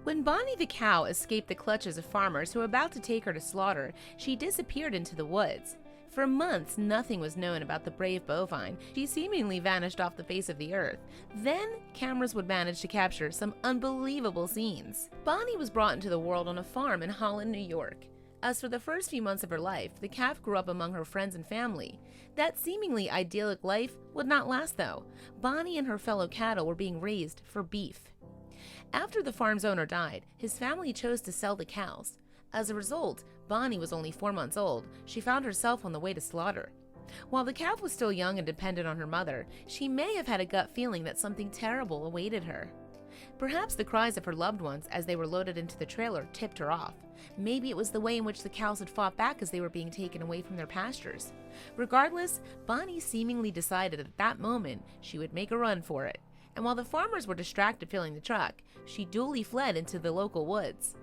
When Bonnie the cow escaped the clutches of farmers who were about to take her to slaughter, she disappeared into the woods. For months, nothing was known about the brave bovine. She seemingly vanished off the face of the earth. Then, cameras would manage to capture some unbelievable scenes. Bonnie was brought into the world on a farm in Holland, New York. As for the first few months of her life, the calf grew up among her friends and family. That seemingly idyllic life would not last, though. Bonnie and her fellow cattle were being raised for beef. After the farm's owner died, his family chose to sell the cows. As a result, Bonnie was only 4 months old. She found herself on the way to slaughter. While the calf was still young and dependent on her mother, she may have had a gut feeling that something terrible awaited her. Perhaps the cries of her loved ones as they were loaded into the trailer tipped her off. Maybe it was the way in which the cows had fought back as they were being taken away from their pastures. Regardless, Bonnie seemingly decided at that moment she would make a run for it. And while the farmers were distracted filling the truck, she duly fled into the local woods.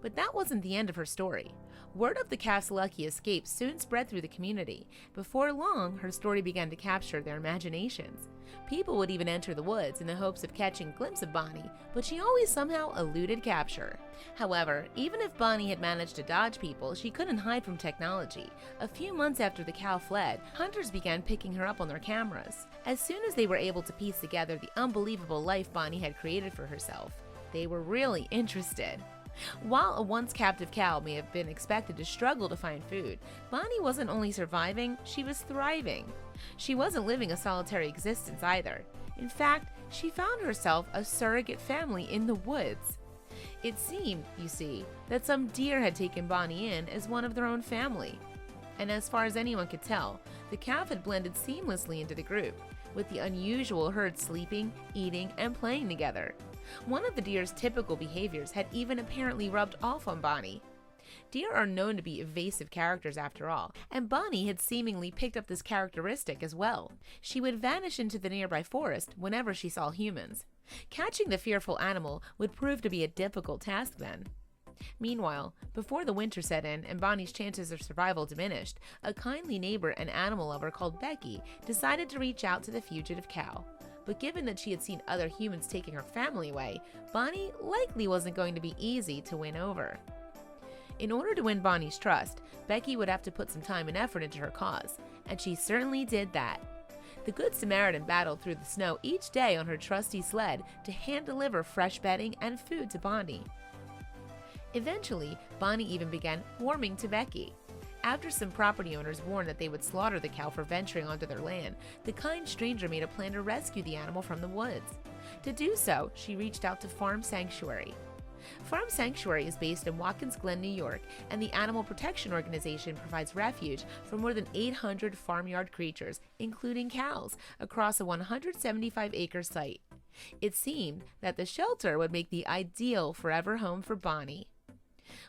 But that wasn't the end of her story. Word of the calf's lucky escape soon spread through the community. Before long, her story began to capture their imaginations. People would even enter the woods in the hopes of catching a glimpse of Bonnie, but she always somehow eluded capture. However, even if Bonnie had managed to dodge people, she couldn't hide from technology. A few months after the cow fled, hunters began picking her up on their cameras. As soon as they were able to piece together the unbelievable life Bonnie had created for herself, they were really interested. While a once captive cow may have been expected to struggle to find food, Bonnie wasn't only surviving, she was thriving. She wasn't living a solitary existence either. In fact, she found herself a surrogate family in the woods. It seemed, you see, that some deer had taken Bonnie in as one of their own family. And as far as anyone could tell, the calf had blended seamlessly into the group, with the unusual herd sleeping, eating, and playing together. One of the deer's typical behaviors had even apparently rubbed off on Bonnie. Deer are known to be evasive characters after all, and Bonnie had seemingly picked up this characteristic as well. She would vanish into the nearby forest whenever she saw humans. Catching the fearful animal would prove to be a difficult task then. Meanwhile, before the winter set in and Bonnie's chances of survival diminished, a kindly neighbor and animal lover called Becky decided to reach out to the fugitive cow. But given that she had seen other humans taking her family away, Bonnie likely wasn't going to be easy to win over. In order to win Bonnie's trust, Becky would have to put some time and effort into her cause, and she certainly did that. The Good Samaritan battled through the snow each day on her trusty sled to hand-deliver fresh bedding and food to Bonnie. Eventually, Bonnie even began warming to Becky. After some property owners warned that they would slaughter the cow for venturing onto their land, the kind stranger made a plan to rescue the animal from the woods. To do so, she reached out to Farm Sanctuary. Farm Sanctuary is based in Watkins Glen, New York, and the Animal Protection Organization provides refuge for more than 800 farmyard creatures, including cows, across a 175-acre site. It seemed that the shelter would make the ideal forever home for Bonnie.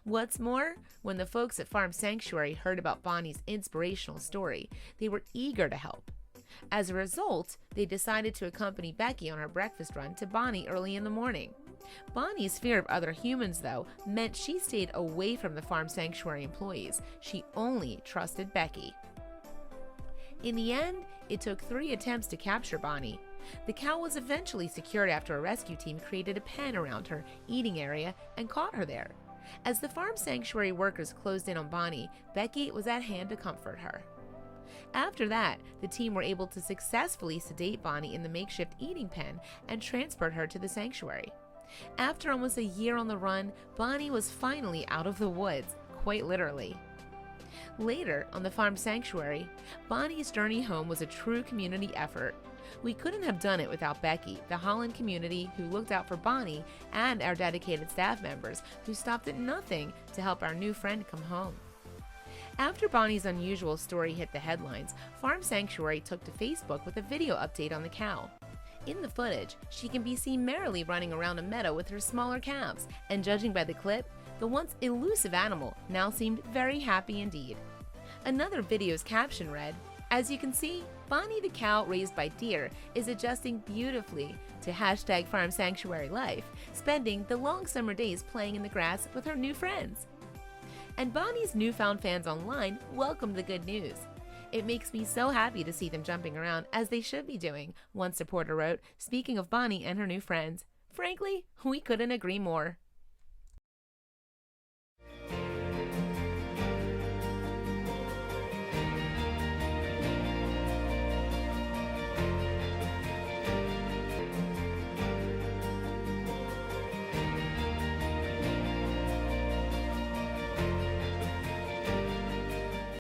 What's more, when the folks at Farm Sanctuary heard about Bonnie's inspirational story, they were eager to help. As a result, they decided to accompany Becky on her breakfast run to Bonnie early in the morning. Bonnie's fear of other humans, though, meant she stayed away from the Farm Sanctuary employees. She only trusted Becky. In the end, it took 3 attempts to capture Bonnie. The cow was eventually secured after a rescue team created a pen around her eating area and caught her there. As the Farm Sanctuary workers closed in on Bonnie, Becky was at hand to comfort her. After that, the team were able to successfully sedate Bonnie in the makeshift eating pen and transport her to the sanctuary. After almost a year on the run, Bonnie was finally out of the woods, quite literally. Later, on the Farm Sanctuary, Bonnie's journey home was a true community effort. We couldn't have done it without Becky, the Holland community who looked out for Bonnie, and our dedicated staff members who stopped at nothing to help our new friend come home. After Bonnie's unusual story hit the headlines, Farm Sanctuary took to Facebook with a video update on the cow. In the footage, she can be seen merrily running around a meadow with her smaller calves, and judging by the clip, the once elusive animal now seemed very happy indeed. Another video's caption read, "As you can see, Bonnie the cow raised by deer is adjusting beautifully to #Farm Sanctuary life, spending the long summer days playing in the grass with her new friends." and Bonnie's newfound fans online welcomed the good news. "It makes me so happy to see them jumping around, as they should be doing," one supporter wrote, speaking of Bonnie and her new friends. "Frankly, we couldn't agree more."